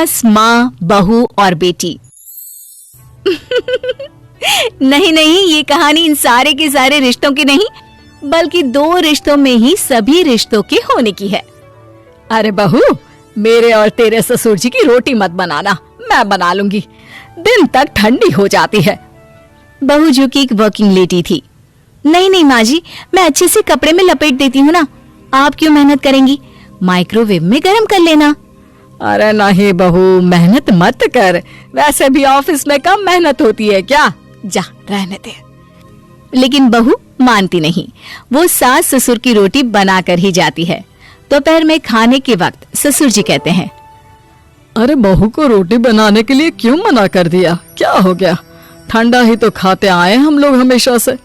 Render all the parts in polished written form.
सास, माँ, बहू और बेटी। नहीं नहीं, ये कहानी इन सारे के सारे रिश्तों की नहीं, बल्कि 2 रिश्तों में ही सभी रिश्तों के होने की है। अरे बहू, मेरे और तेरे ससुर जी की रोटी मत बनाना, मैं बना लूंगी, दिन तक ठंडी हो जाती है। बहू जो कि एक वर्किंग लेडी थी। नहीं नहीं माँ जी, मैं अच्छे से कपड़े में लपेट देती हूँ ना, आप क्यों मेहनत करेंगी, माइक्रोवेव में गर्म कर लेना। अरे नहीं बहू, मेहनत मत कर, वैसे भी ऑफिस में कम मेहनत होती है क्या, जा रहने दे। लेकिन बहू मानती नहीं, वो सास ससुर की रोटी बनाकर ही जाती है। दोपहर में खाने के वक्त ससुर जी कहते हैं, अरे बहू को रोटी बनाने के लिए क्यों मना कर दिया, क्या हो गया, ठंडा ही तो खाते आए हम लोग हमेशा से।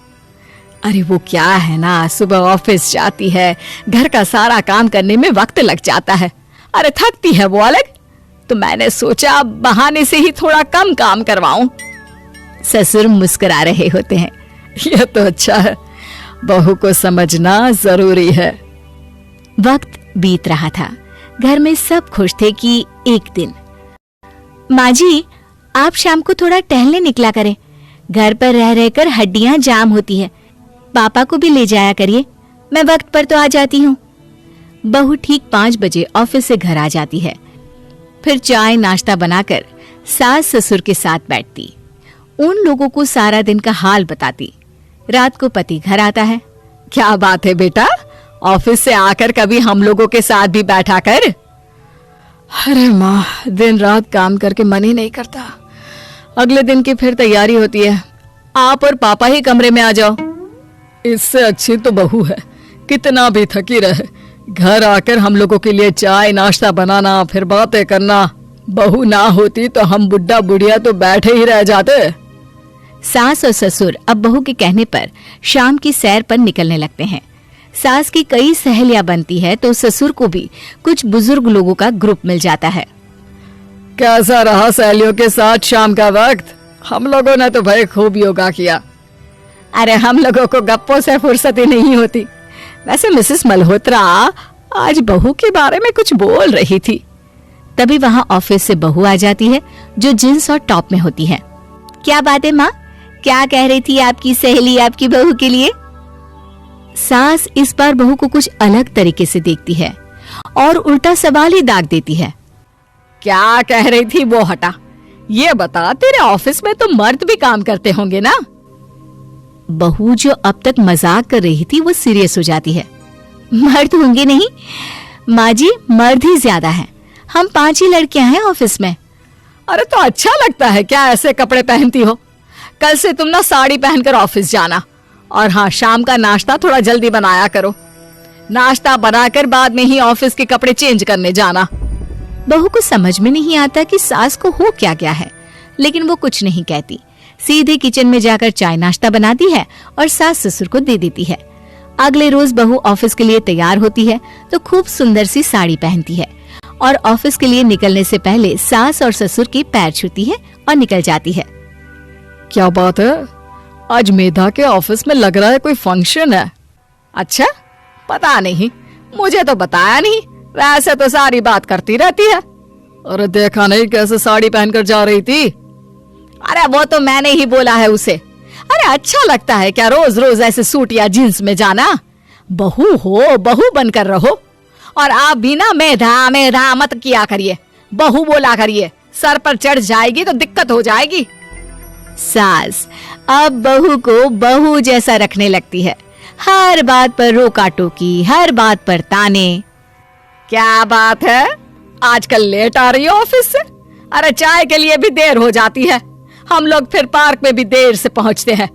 अरे वो क्या है ना, सुबह ऑफिस जाती है, घर का सारा काम करने में वक्त लग जाता है, अरे थकती है वो अलग, तो मैंने सोचा बहाने से ही थोड़ा कम काम करवाऊं। ससुर मुस्कुरा रहे होते हैं। यह तो अच्छा है, बहू को समझना जरूरी है। वक्त बीत रहा था, घर में सब खुश थे कि एक दिन, माँ जी आप शाम को थोड़ा टहलने निकला करें, घर पर रह रहकर हड्डियां जाम होती है, पापा को भी ले जाया करिए, मैं वक्त पर तो आ जाती हूँ। बहू ठीक 5 बजे ऑफिस से घर आ जाती है। फिर चाय नाश्ता बनाकर सास ससुर के साथ बैठती, उन लोगों को सारा दिन का हाल बताती। रात को पति घर आता है। क्या बात है बेटा, ऑफिस से आकर कभी हम लोगों के साथ भी बैठा कर। अरे माँ, दिन रात काम करके मन ही नहीं करता, अगले दिन की फिर तैयारी होती है, आप और पापा ही कमरे में आ जाओ। इससे अच्छी तो बहू है, कितना भी थकी रहे, घर आकर हम लोगों के लिए चाय नाश्ता बनाना, फिर बातें करना। बहू ना होती तो हम बुढ़ा बुढ़िया तो बैठे ही रह जाते। सास और ससुर अब बहू के कहने पर शाम की सैर पर निकलने लगते हैं। सास की कई सहेलियां बनती है तो ससुर को भी कुछ बुजुर्ग लोगों का ग्रुप मिल जाता है। कैसा रहा सहेलियों के साथ शाम का वक्त? हम लोगों ने तो भाई खूब योगा किया। अरे हम लोगों को गप्पों से फुर्सत ही नहीं होती। वैसे मिसेस मल्होत्रा आज बहू के बारे में कुछ बोल रही थी। तभी वहाँ ऑफिस से बहू आ जाती है जो जींस और टॉप में होती है। क्या बात है माँ, क्या कह रही थी आपकी सहेली आपकी बहू के लिए? सास इस बार बहू को कुछ अलग तरीके से देखती है और उल्टा सवाल ही दाग देती है। क्या कह रही थी वो हटा, ये बता, तेरे ऑफिस में तो मर्द भी काम करते होंगे ना? बहू जो अब तक मजाक कर रही थी वो सीरियस हो जाती है। मर्द होंगे नहीं माँ जी, मर्द ही ज्यादा हैं। हम 5 ही लड़कियां हैं ऑफिस में। अरे तो अच्छा लगता है क्या ऐसे कपड़े पहनती हो? कल से तुम ना साड़ी पहनकर ऑफिस जाना, और हाँ, शाम का नाश्ता थोड़ा जल्दी बनाया करो, नाश्ता बनाकर बाद में ही ऑफिस के कपड़े चेंज करने जाना। बहू को समझ में नहीं आता कि सास को हो क्या गया है, लेकिन वो कुछ नहीं कहती, सीधे किचन में जाकर चाय नाश्ता बनाती है और सास ससुर को दे देती है। अगले रोज बहू ऑफिस के लिए तैयार होती है तो खूब सुंदर सी साड़ी पहनती है और ऑफिस के लिए निकलने से पहले सास और ससुर के पैर छूती है और निकल जाती है। क्या बात है, आज मेधा के ऑफिस में लग रहा है कोई फंक्शन है। अच्छा, पता नहीं, मुझे तो बताया नहीं, वैसे तो सारी बात करती रहती है। अरे देखा नहीं कैसे साड़ी पहनकर जा रही थी? अरे वो तो मैंने ही बोला है उसे। अरे अच्छा लगता है क्या रोज रोज ऐसे सूट या जींस में जाना? बहू हो, बहू बनकर रहो, और आप भी ना मेधा मेधा मत किया करिए, बहू बोला करिए, सर पर चढ़ जाएगी तो दिक्कत हो जाएगी। सास अब बहू को बहू जैसा रखने लगती है, हर बात पर रोका टोकी, हर बात पर ताने। क्या बात है, आजकल लेट आ रही हो ऑफिस से? अरे चाय के लिए भी देर हो जाती है, हम लोग फिर पार्क में भी देर से पहुंचते हैं।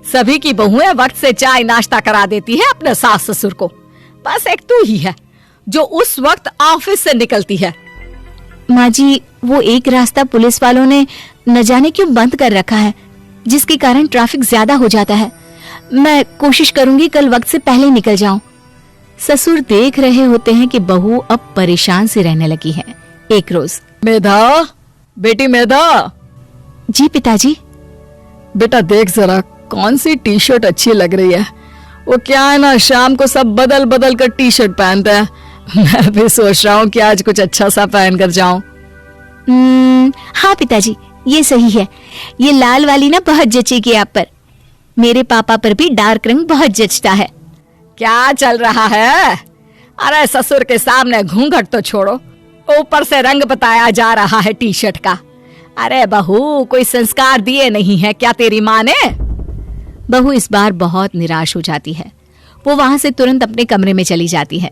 सभी की बहुएं वक्त से चाय नाश्ता करा देती है अपने सास ससुर को, बस एक तू ही है जो उस वक्त ऑफिस से निकलती है। माँ जी, वो एक रास्ता पुलिस वालों ने न जाने क्यों बंद कर रखा है, जिसके कारण ट्रैफिक ज्यादा हो जाता है। मैं कोशिश करूंगी कल वक्त से पहले निकल जाऊं। ससुर देख रहे होते हैं कि बहू अब परेशान से रहने लगी है। एक रोज, मेधा, बेटी मेधा। जी पिताजी। बेटा देख जरा कौन सी टी शर्ट अच्छी लग रही है। वो क्या है ना, शाम को सब बदल बदल कर टी शर्ट पहनते हैं, मैं भी सोच रहा हूँ कि आज कुछ अच्छा सा पहन कर जाऊं। हाँ पिताजी, ये सही है। ये लाल वाली ना बहुत जचेगी आप पर। मेरे पापा पर भी डार्क रंग बहुत जचता है। क्या चल रहा है? अरे ससुर के सामने घूंघट तो छोड़ो, ऊपर से रंग बताया जा रहा है टी शर्ट का। अरे बहू, कोई संस्कार दिए नहीं है क्या तेरी माँ ने? बहू इस बार बहुत निराश हो जाती है। वो वहां से तुरंत अपने कमरे में चली जाती है।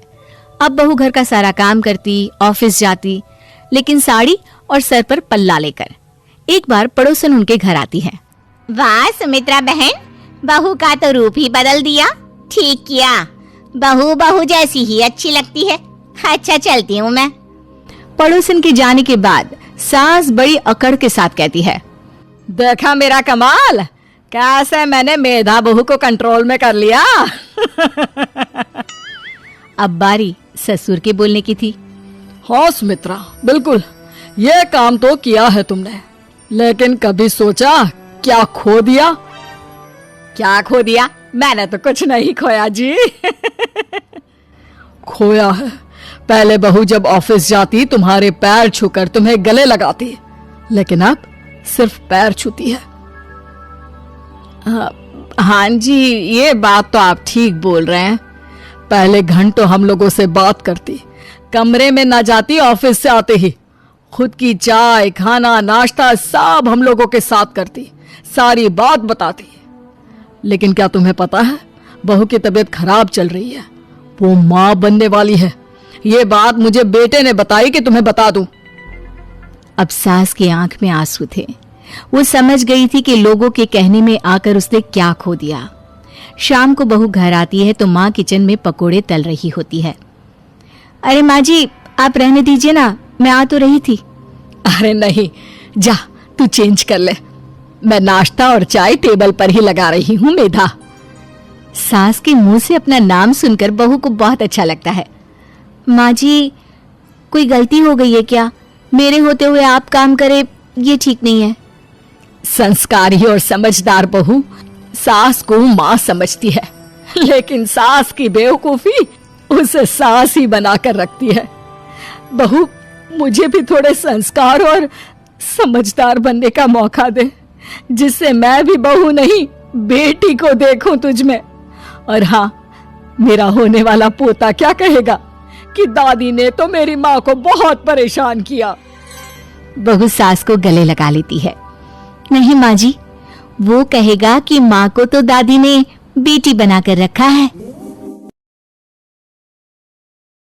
अब बहू घर का सारा काम करती, ऑफिस जाती, लेकिन साड़ी और सर पर पल्ला लेकर। एक बार पड़ोसन उनके घर आती है। वाह सुमित्रा बहन, बहू का तो रूप ही बदल दिया। ठीक किया, बहू बहू जैसी ही अच्छी लगती है। अच्छा चलती हूँ मैं। पड़ोसन के जाने के बाद सास बड़ी अकड़ के साथ कहती है, देखा मेरा कमाल, कैसे मैंने मेधा बहू को कंट्रोल में कर लिया। अब बारी ससुर के बोलने की थी। हाँ सुमित्रा, बिल्कुल ये काम तो किया है तुमने, लेकिन कभी सोचा क्या खो दिया? क्या खो दिया? मैंने तो कुछ नहीं खोया जी। खोया है, पहले बहू जब ऑफिस जाती तुम्हारे पैर छूकर तुम्हें गले लगाती, लेकिन अब सिर्फ पैर छूती है। हाँ जी, ये बात तो आप ठीक बोल रहे हैं। पहले घंटों हम लोगों से बात करती, कमरे में ना जाती, ऑफिस से आते ही खुद की चाय, खाना, नाश्ता सब हम लोगों के साथ करती, सारी बात बताती। लेकिन क्या तुम्हें पता है, बहू की तबीयत खराब चल रही है, वो माँ बनने वाली है। ये बात मुझे बेटे ने बताई कि तुम्हें बता दूं। अब सास की आंख में आंसू थे। वो समझ गई थी कि लोगों के कहने में आकर उसने क्या खो दिया। शाम को बहू घर आती है तो माँ किचन में पकोड़े तल रही होती है। अरे माँ जी, आप रहने दीजिए ना, मैं आ तो रही थी। अरे नहीं, जा तू चेंज कर ले, मैं नाश्ता और चाय टेबल पर ही लगा रही हूँ मेधा। सास के मुंह से अपना नाम सुनकर बहू को बहुत अच्छा लगता है। माँ जी, कोई गलती हो गई है क्या? मेरे होते हुए आप काम करे, ये ठीक नहीं है। संस्कारी और समझदार बहू सास को माँ समझती है, लेकिन सास की बेवकूफी उसे सास ही बनाकर रखती है। बहू, मुझे भी थोड़े संस्कार और समझदार बनने का मौका दे, जिससे मैं भी बहू नहीं बेटी को देखूं तुझ में। और हाँ, मेरा होने वाला पोता क्या कहेगा कि दादी ने तो मेरी माँ को बहुत परेशान किया। बहू सास को गले लगा लेती है। नहीं माँ जी, वो कहेगा कि माँ को तो दादी ने बेटी बनाकर रखा है।